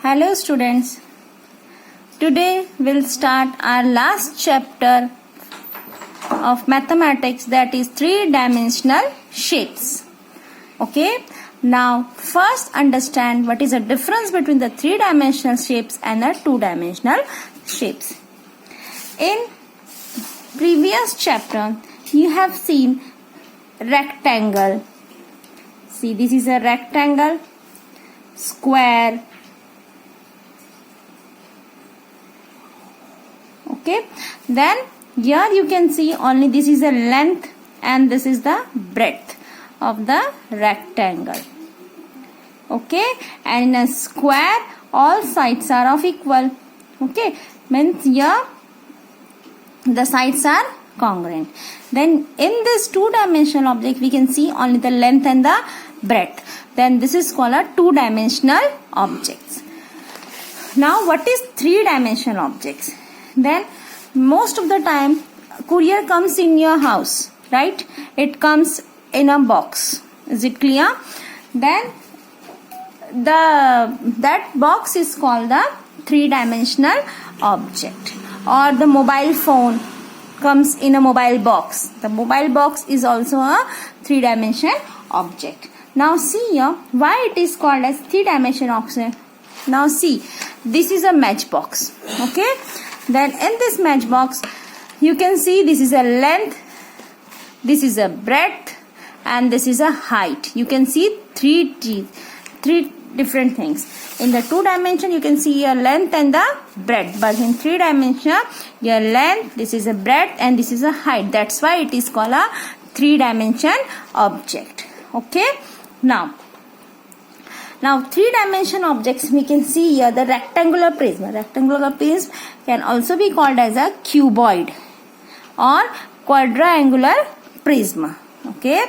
Hello students, today we'll start our last chapter of mathematics, that is three-dimensional shapes. Okay, now first understand what is the difference between the three-dimensional shapes and the two-dimensional shapes. In previous chapter you have seen rectangle. See, this is a rectangle, square. Okay, then here you can see only this is the length and this is the breadth of the rectangle. Okay, and in a square all sides are of equal. Okay, means here the sides are congruent. Then in this two-dimensional object we can see only the length and the breadth. Then this is called a two-dimensional objects. Now what is three-dimensional objects? Then most of the time courier comes in your house, right? It comes in a box. Is it clear? Then that box is called the three-dimensional object. Or the mobile phone comes in a mobile box. The mobile box is also a three-dimensional object. Now see here why it is called as three-dimensional object. Now see, this is a matchbox. Okay, then in this matchbox you can see this is a length, this is a breadth, and this is a height. You can see three different things. In the two dimension you can see your length and the breadth, but in three dimension your length, this is a breadth, and this is a height. That's why it is called a three-dimension object. Okay, now three-dimension objects we can see here the rectangular prism. Rectangular prism can also be called as a cuboid or quadrangular prism. Okay,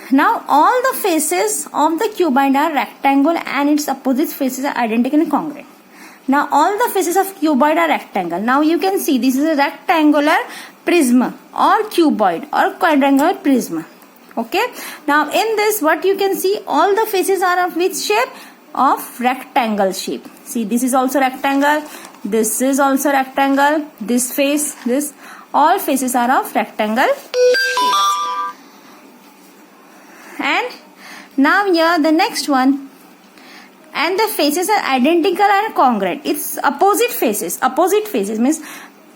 now all the faces of the cuboid are rectangle and its opposite faces are identical and congruent. Now all the faces of cuboid are rectangle. Now you can see this is a rectangular prism or cuboid or quadrangular prism. Okay, now in this what you can see, all the faces are of which shape? Of rectangle shape. See, this is also rectangle, this is also rectangle, this face, this, all faces are of rectangle shape. And now here the next one, and the faces are identical and congruent. It's opposite faces. Opposite faces means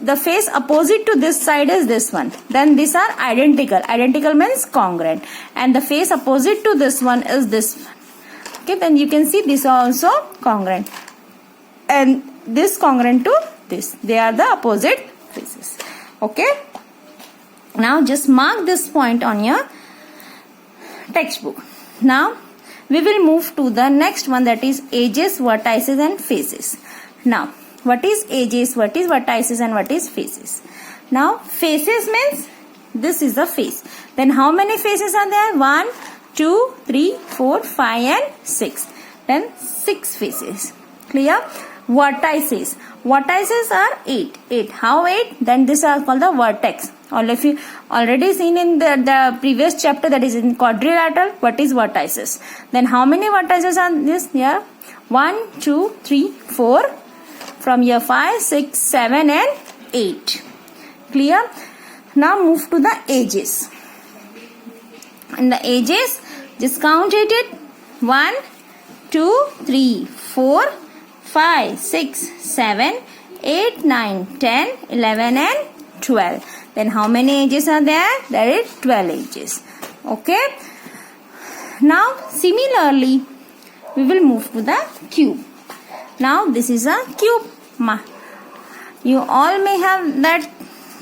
the face opposite to this side is this one. Then these are identical. Identical means congruent. And the face opposite to this one is this one. Okay, then you can see this also congruent. And this congruent to this. They are the opposite faces. Okay. Now just mark this point on your textbook. Now we will move to the next one, that is edges, vertices and faces. Now what is edges, what is vertices and what is faces? Now faces means this is the face. Then how many faces are there? 1, 2, 3, 4, 5 and 6. Then 6 faces. Clear? Vertices. Vertices are 8. 8. How 8? Then these are called the vertex. Or if you already seen in the previous chapter, that is in quadrilateral, what is vertices? Then how many vertices are this here? 1, 2, 3, 4. From here 5, 6, 7 and 8. Clear? Now move to the edges. And the edges, just count it. 1, 2, 3, 4, 5, 6, 7, 8, 9, 10, 11 and 12. Then how many edges are there? There is 12 edges. Okay. Now similarly we will move to the cube. Now this is a cube. You all may have that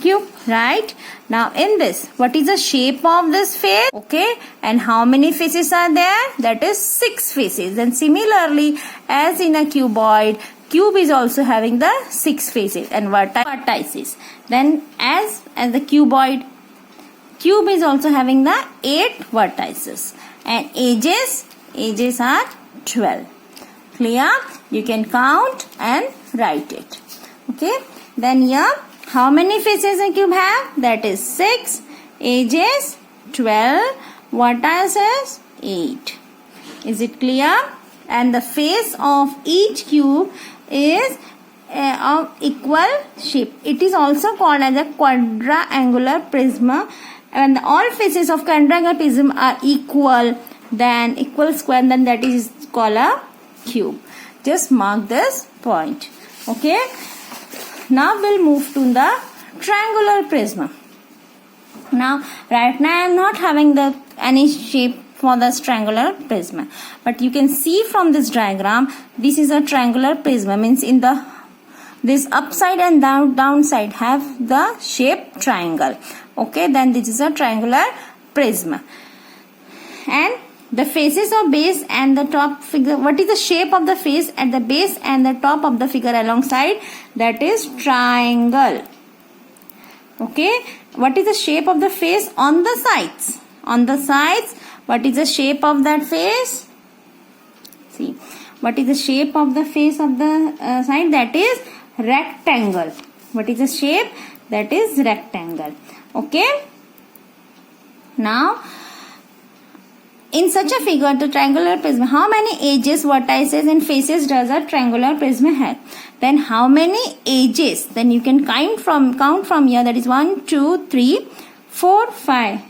cube, right? Now in this, what is the shape of this face? Okay, and how many faces are there? That is 6 faces. And similarly, as in a cuboid, cube is also having the 6 faces and vertices. Then as the cuboid, cube is also having the 8 vertices. And edges are 12. Clear? You can count and write it. Okay. Then here, how many faces a cube have? That is 6. Edges 12. Vertices 8. Is it clear? and the face of each cube is of equal shape. It is also called as a quadrangular prism. When all faces of quadrangular prism are equal square, then that is called a cube. Just mark this point. Okay. Now we'll move to the triangular prism. Now right now I am not having any shape for the triangular prism, but you can see from this diagram, this is a triangular prism, means in this upside and downside have the shape triangle. Okay, then this is a triangular prism. And the faces of base and the top figure, what is the shape of the face at the base and the top of the figure alongside? That is triangle. Okay, what is the shape of the face on the sides? On the sides, what is the shape of that face? See, what is the shape of the face of the side? That is rectangle. What is the shape? That is rectangle. Okay. Now, in such a figure, the triangular prism, how many edges, vertices and faces does a triangular prism have? Then how many edges? Then you can count from here. That is 1, 2, 3, 4, 5,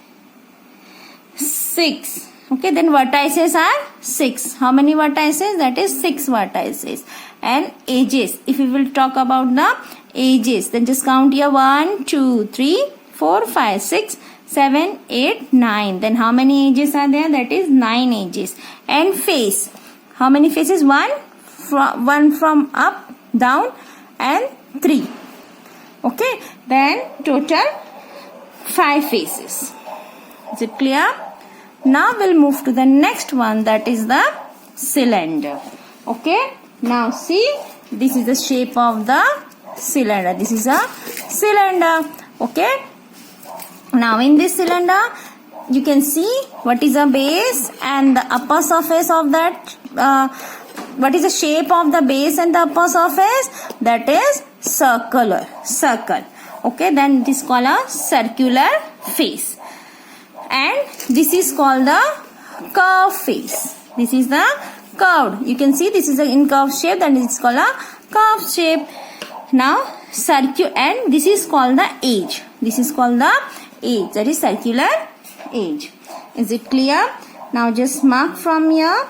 6. Okay, then vertices are 6. How many vertices? That is 6 vertices. And edges, if we will talk about the edges, then just count here 1, 2, 3, 4, 5, 6, 7, 8, 9. Then how many edges are there? That is 9 edges. And face, how many faces? 1 from up, down, and 3. Okay, then total 5 faces. Is it clear? Now we'll move to the next one, that is the cylinder. Okay, now see, this is the shape of the cylinder. This is a cylinder. Okay, now in this cylinder you can see what is the base and the upper surface of that. What is the shape of the base and the upper surface? That is circle. Okay, then this is called a circular face. And this is called the curved face. This is the curved. You can see this is an incurved shape, and it's called a curved shape. Now and this is called the edge. This is called the edge. That is circular edge. Is it clear? Now just mark from here.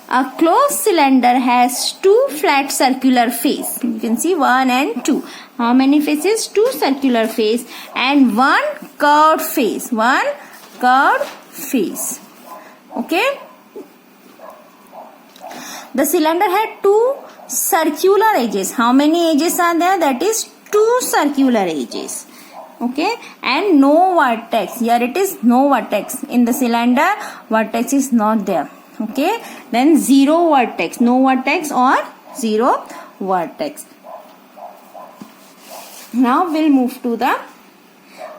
A closed cylinder has 2 flat circular face. You can see 1 and 2. How many faces? 2 circular face and 1 curved face. 1 curved face. Okay. The cylinder had 2 circular edges. How many edges are there? That is 2 circular edges. Okay. And no vertex. Here it is no vertex. In the cylinder, vertex is not there. Okay. Then 0 vertex. No vertex or 0 vertex. Now we'll move to the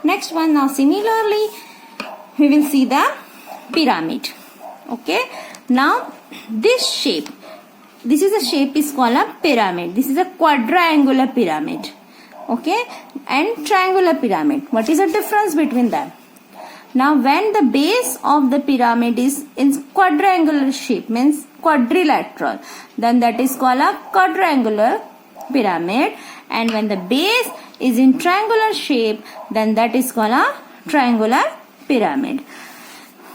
next one. Now similarly, we will see the pyramid. Okay. Now this shape, this is a shape is called a pyramid. This is a quadrangular pyramid. Okay. And triangular pyramid. What is the difference between them? Now when the base of the pyramid is in quadrangular shape, means quadrilateral, then that is called a quadrangular pyramid. And when the base is in triangular shape, then that is called a triangular pyramid.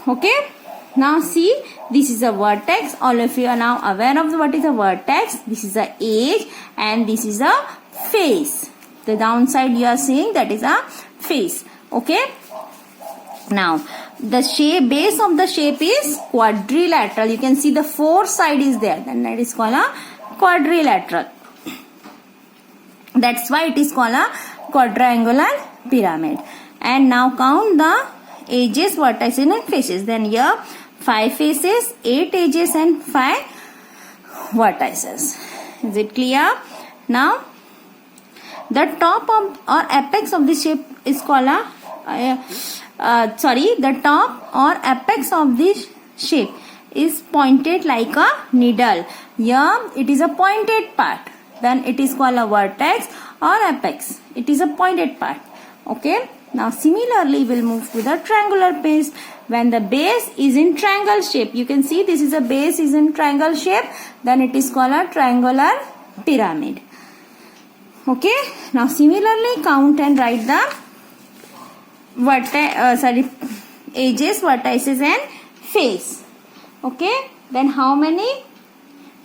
Okay. Now see, this is a vertex. All of you are now aware of what is a vertex. This is a edge and this is a face. The downside you are seeing, that is a face. Okay. Now the shape, base of the shape is quadrilateral. You can see the 4 side is there. Then that is called a quadrilateral. That's why it is called a quadrangular pyramid. And now count the edges, vertices and faces. Then here 5 faces, 8 edges and 5 vertices. Is it clear? Now the top of or apex of the shape is called the top or apex of this shape is pointed like a needle. Here it is a pointed part. Then it is called a vertex or apex. It is a pointed part. Okay. Now similarly we'll move to the triangular when the base is in triangle shape. You can see this is a base is in triangle shape, then it is called a triangular pyramid. Okay, now similarly count and write the edges, vertices and face. Okay, then how many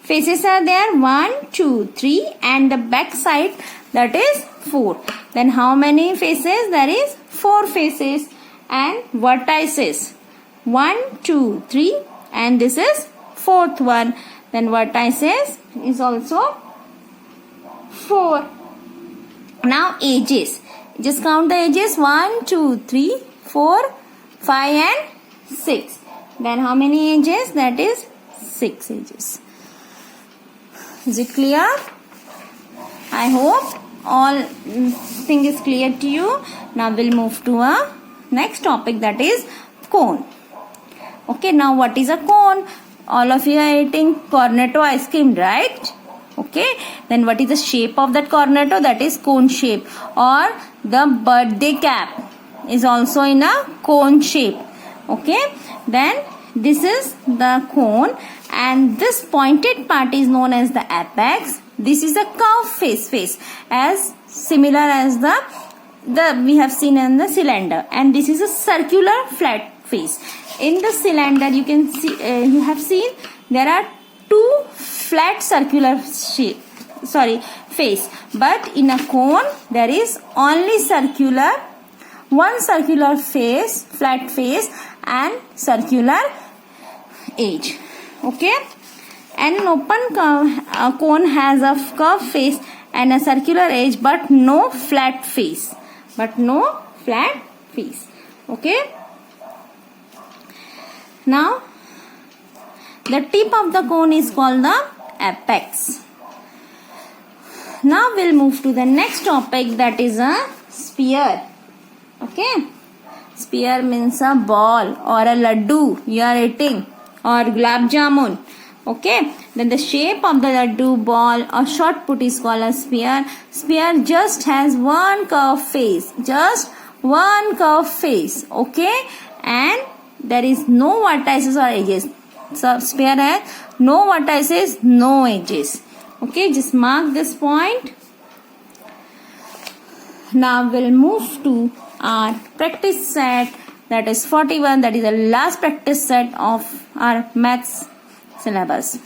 faces are there? 1, 2, 3 and the back side, that is 4. Then how many faces? There is 4 faces and vertices 1, 2, 3 and this is 4th one. Then vertices is also 4. Now edges. Just count the edges. 1, 2, 3, 4, 5 and 6. Then how many edges? That is 6 edges. Is it clear? I hope all thing is clear to you. Now we'll move to a next topic, that is cone. Okay, now what is a cone? All of you are eating cornetto ice cream, right? Okay, then what is the shape of that cornetto? That is cone shape. Or the birthday cap is also in a cone shape. Okay, then this is the cone and this pointed part is known as the apex. This is a curved face as similar as the we have seen in the cylinder, and this is a circular flat face. In the cylinder you can see you have seen there are 2 flat circular face, but in a cone there is only one circular face, flat face and circular edge. Okay, and an open cone has a curved face and a circular edge but no flat face. Okay, now the tip of the cone is called the apex. Now we'll move to the next topic, that is a sphere. Okay, sphere means a ball or a laddu you are eating, or gulab jamun. Okay, then the shape of the laddu, ball or short put is called a sphere. Sphere just has one curved face, okay, and there is no vertices or edges. So sphere has no vertices, no edges. Okay, just mark this point. Now we'll move to our practice set, that is 41. That is the last practice set of our maths syllabus.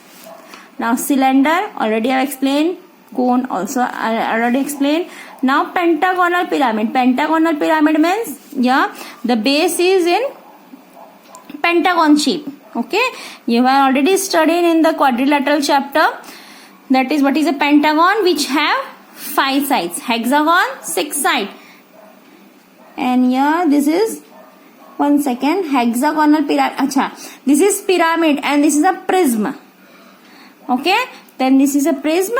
Now cylinder already I have explained, cone also I already explained. Now pentagonal pyramid. Pentagonal pyramid means the base is in pentagon shape. Okay, you have already studied in the quadrilateral chapter, that is what is a pentagon, which have 5 sides, hexagon 6 sides, and here this is hexagonal pyramid. This is pyramid and this is a prism. Okay, then this is a prism,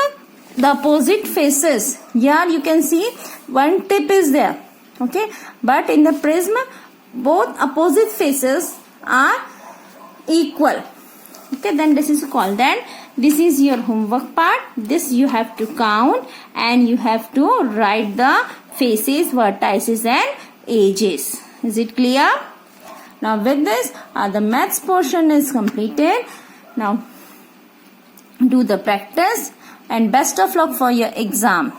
the opposite faces. Here you can see one tip is there. Okay, but in the prism both opposite faces are equal. Okay, then this is called, then this is your homework part. This you have to count and you have to write the faces, vertices and edges. Is it clear? Now with this the maths portion is completed. Now do the practice and best of luck for your exam.